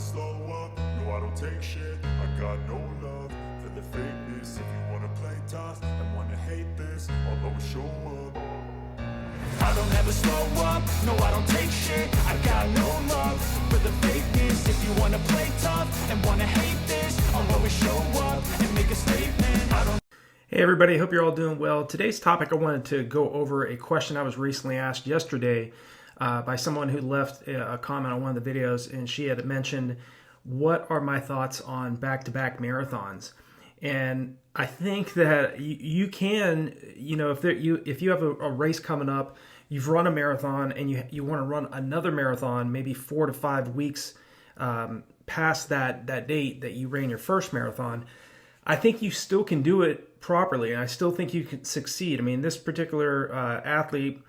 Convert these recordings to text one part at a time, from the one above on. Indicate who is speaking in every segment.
Speaker 1: slow up, no I don't take shit. I got no love for the fakeness. If you wanna play tough and wanna hate this, I'll always show up. I don't ever slow up, no I don't take shit. I got no love for the fakeness. If you wanna play tough and wanna hate this, I'll always show up and make a statement. I don't.
Speaker 2: Hey everybody, hope you're all doing well. Today's topic, I wanted to go over a question I was recently asked yesterday by someone who left a comment on one of the videos, and she had mentioned, what are my thoughts on back-to-back marathons? And I think that you can, if you have a race coming up, you've run a marathon and you want to run another marathon, maybe 4 to 5 weeks past that date that you ran your first marathon, I think you still can do it properly, and I still think you can succeed. I mean, this particular athlete,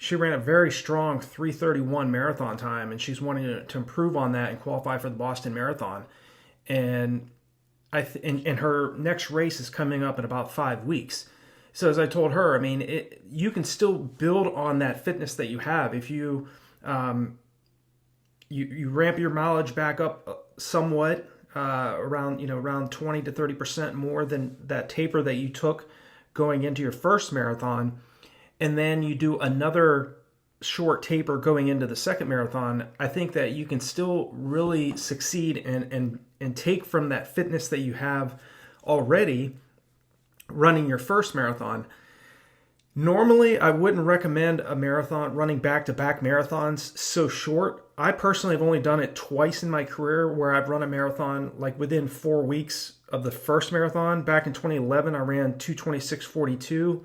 Speaker 2: she ran a very strong 3:31 marathon time, and she's wanting to improve on that and qualify for the Boston Marathon. And and her next race is coming up in about 5 weeks. So as I told her, I mean, you can still build on that fitness that you have if you you ramp your mileage back up somewhat, around 20 to 30% more than that taper that you took going into your first marathon, and then you do another short taper going into the second marathon. I think that you can still really succeed and take from that fitness that you have already running your first marathon. Normally, I wouldn't recommend a marathon running back-to-back marathons so short. I personally have only done it twice in my career where I've run a marathon like within 4 weeks of the first marathon. Back in 2011, I ran 2:26:42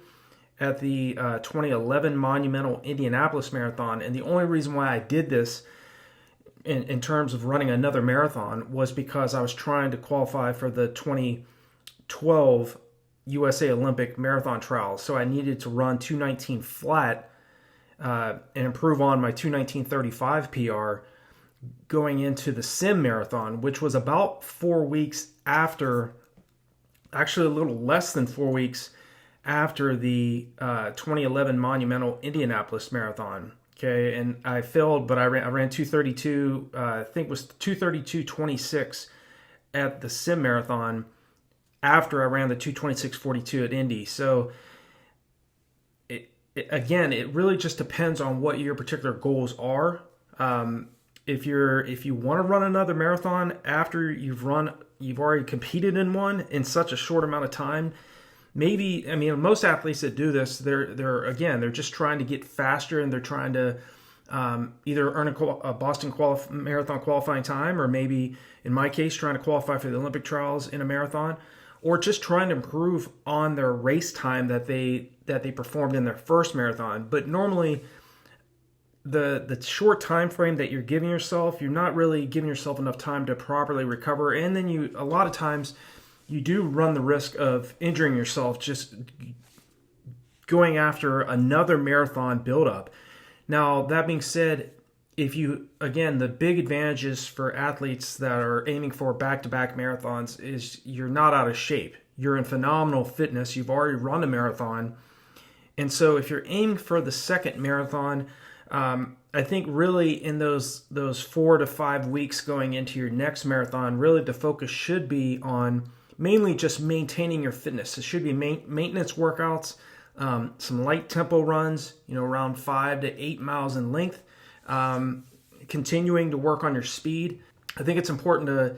Speaker 2: at the 2011 Monumental Indianapolis Marathon. And the only reason why I did this in terms of running another marathon was because I was trying to qualify for the 2012 USA Olympic Marathon Trials. So I needed to run 2:19 flat and improve on my 2:19:35 PR going into the Sim Marathon, which was about 4 weeks after, actually a little less than 4 weeks after the 2011 Monumental Indianapolis Marathon. Okay, and I failed, but I ran 2:32, I think it was 2:32:26 at the Sim Marathon after I ran the 2:26:42 at Indy. So again, it really just depends on what your particular goals are. If you want to run another marathon after you've already competed in one in such a short amount of time, maybe, I mean, most athletes that do this, they're just trying to get faster, and they're trying to either earn a Boston Marathon qualifying time, or maybe, in my case, trying to qualify for the Olympic trials in a marathon, or just trying to improve on their race time that they performed in their first marathon. But normally, the short time frame that you're giving yourself, you're not really giving yourself enough time to properly recover, and then a lot of times you do run the risk of injuring yourself just going after another marathon buildup. Now, that being said, the big advantages for athletes that are aiming for back-to-back marathons is you're not out of shape. You're in phenomenal fitness. You've already run a marathon. And so if you're aiming for the second marathon, I think really in those 4 to 5 weeks going into your next marathon, really the focus should be on mainly just maintaining your fitness. It should be maintenance workouts, some light tempo runs, around 5 to 8 miles in length, continuing to work on your speed. I think it's important to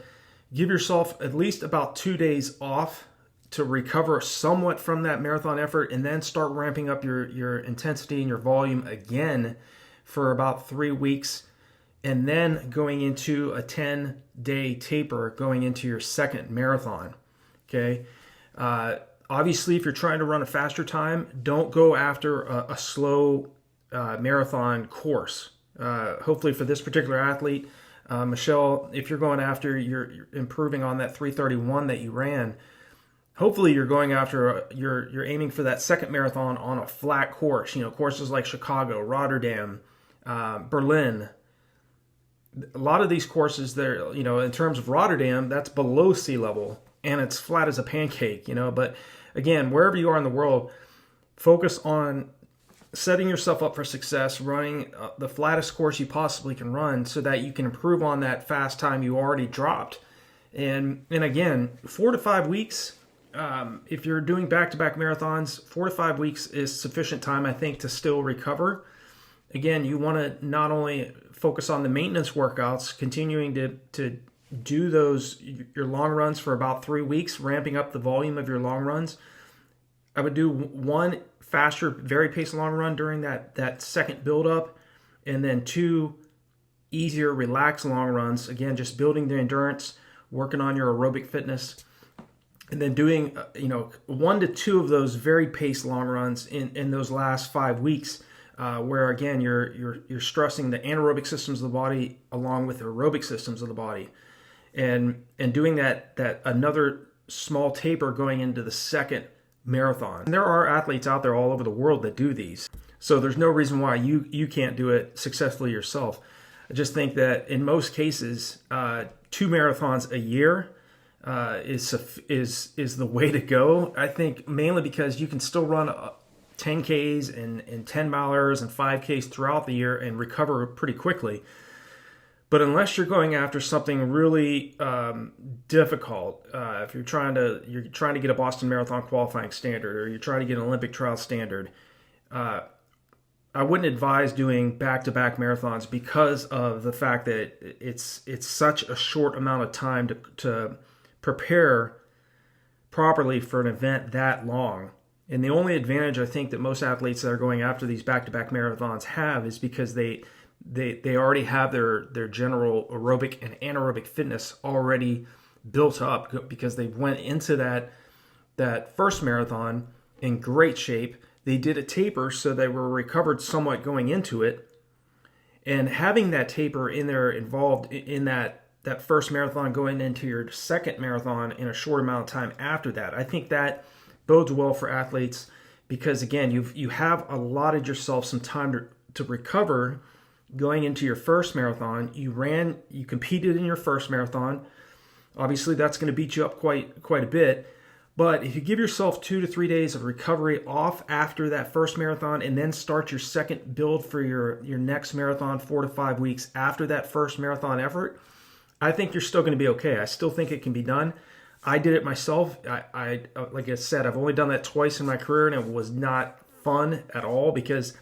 Speaker 2: give yourself at least about 2 days off to recover somewhat from that marathon effort, and then start ramping up your intensity and your volume again for about 3 weeks, and then going into a 10-day taper going into your second marathon. Okay. Obviously, if you're trying to run a faster time, don't go after a slow marathon course. Hopefully for this particular athlete, Michelle, if you're going after, you're improving on that 3:31 that you ran. Hopefully you're going after, you're aiming for that second marathon on a flat course. Courses like Chicago, Rotterdam, Berlin. A lot of these courses there, in terms of Rotterdam, that's below sea level, and it's flat as a pancake, but again, wherever you are in the world, focus on setting yourself up for success, running the flattest course you possibly can run so that you can improve on that fast time you already dropped. And again, 4 to 5 weeks, if you're doing back-to-back marathons, 4 to 5 weeks is sufficient time, I think, to still recover. Again, you want to not only focus on the maintenance workouts, continuing to do your long runs for about 3 weeks, ramping up the volume of your long runs. I would do one faster, very paced long run during that second build-up, and then 2 easier, relaxed long runs. Again, just building the endurance, working on your aerobic fitness, and then doing 1 to 2 of those very paced long runs in those last 5 weeks, where again you're stressing the anaerobic systems of the body along with the aerobic systems of the body, and doing that another small taper going into the second marathon. And there are athletes out there all over the world that do these, so there's no reason why you can't do it successfully yourself. I just think that in most cases, 2 marathons a year is the way to go. I think mainly because you can still run 10Ks and 10 milers and 5Ks throughout the year and recover pretty quickly. But unless you're going after something really difficult, if you're trying to get a Boston Marathon qualifying standard, or you're trying to get an Olympic trial standard, I wouldn't advise doing back-to-back marathons because of the fact that it's such a short amount of time to prepare properly for an event that long. And the only advantage I think that most athletes that are going after these back-to-back marathons have is because they already have their general aerobic and anaerobic fitness already built up, because they went into that first marathon in great shape. They did a taper, so they were recovered somewhat going into it. And having that taper in there involved in that first marathon going into your second marathon in a short amount of time after that, I think that bodes well for athletes, because again, you have allotted yourself some time to recover going into your first marathon. You competed in your first marathon. Obviously, that's going to beat you up quite a bit. But if you give yourself 2 to 3 days of recovery off after that first marathon, and then start your second build for your next marathon 4 to 5 weeks after that first marathon effort, I think you're still going to be okay. I still think it can be done. I did it myself. I like I said, I've only done that twice in my career, and it was not fun at all because,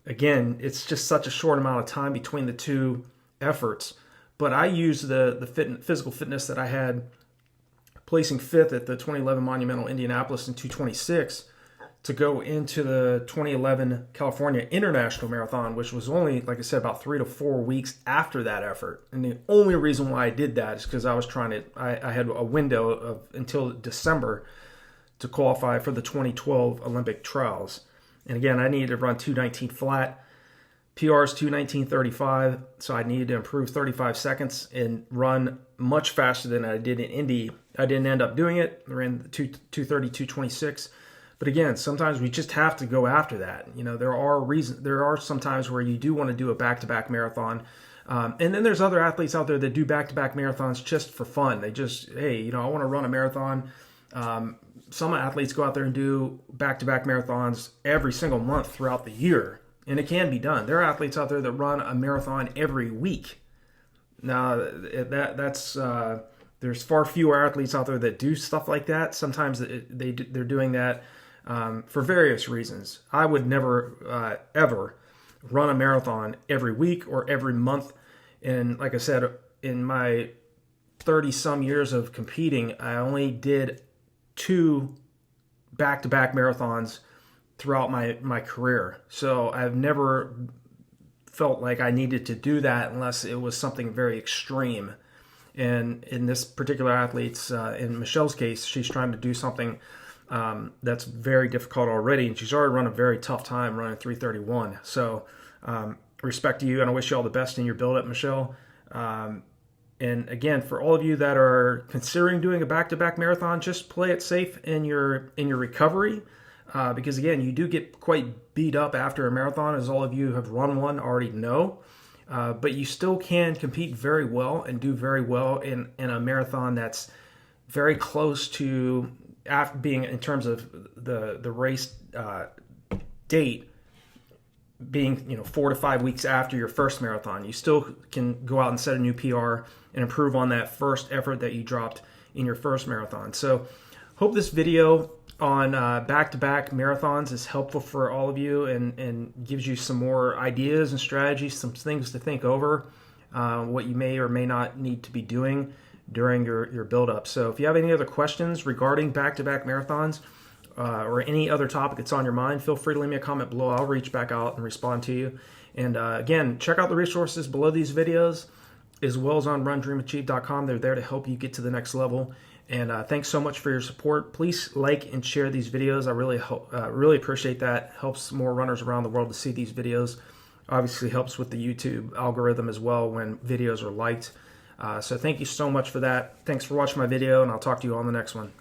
Speaker 2: again, it's just such a short amount of time between the two efforts. But I used the physical fitness that I had placing 5th at the 2011 Monumental Indianapolis in 2:26 to go into the 2011 California International Marathon, which was only, like I said, about 3 to 4 weeks after that effort. And the only reason why I did that is because I was I had a window of until December to qualify for the 2012 Olympic trials. And again, I needed to run 2:19 flat. PR's 2:19:35, so I needed to improve 35 seconds and run much faster than I did in Indy. I didn't end up doing it. I ran 2:30, 2:26. But again, sometimes we just have to go after that. There are some times where you do want to do a back-to-back marathon. And then there's other athletes out there that do back-to-back marathons just for fun. They just, hey, I want to run a marathon. Some athletes go out there and do back-to-back marathons every single month throughout the year. And it can be done. There are athletes out there that run a marathon every week. Now, there's far fewer athletes out there that do stuff like that. Sometimes they're doing that for various reasons. I would never, ever run a marathon every week or every month. And like I said, in my 30-some years of competing, I only did 2 back-to-back marathons throughout my career. So I've never felt like I needed to do that unless it was something very extreme. And in this particular athlete's, in Michelle's case, she's trying to do something that's very difficult already, and she's already run a very tough time running 3:31. So respect to you, and I wish you all the best in your build-up, Michelle. And again, for all of you that are considering doing a back-to-back marathon, just play it safe in your recovery. Because again, you do get quite beat up after a marathon, as all of you who have run one already know. But you still can compete very well and do very well in a marathon that's very close to, after being in terms of the race date, being 4 to 5 weeks after your first marathon. You still can go out and set a new PR and improve on that first effort that you dropped in your first marathon. So hope this video on back-to-back marathons is helpful for all of you and gives you some more ideas and strategies, some things to think over, what you may or may not need to be doing during your build-up. So if you have any other questions regarding back-to-back marathons, or any other topic that's on your mind, feel free to leave me a comment below. I'll reach back out and respond to you. And again, check out the resources below these videos, as well as on RunDreamAchieve.com. They're there to help you get to the next level. And thanks so much for your support. Please like and share these videos. I really appreciate that. Helps more runners around the world to see these videos. Obviously helps with the YouTube algorithm as well when videos are liked. So thank you so much for that. Thanks for watching my video, and I'll talk to you on the next one.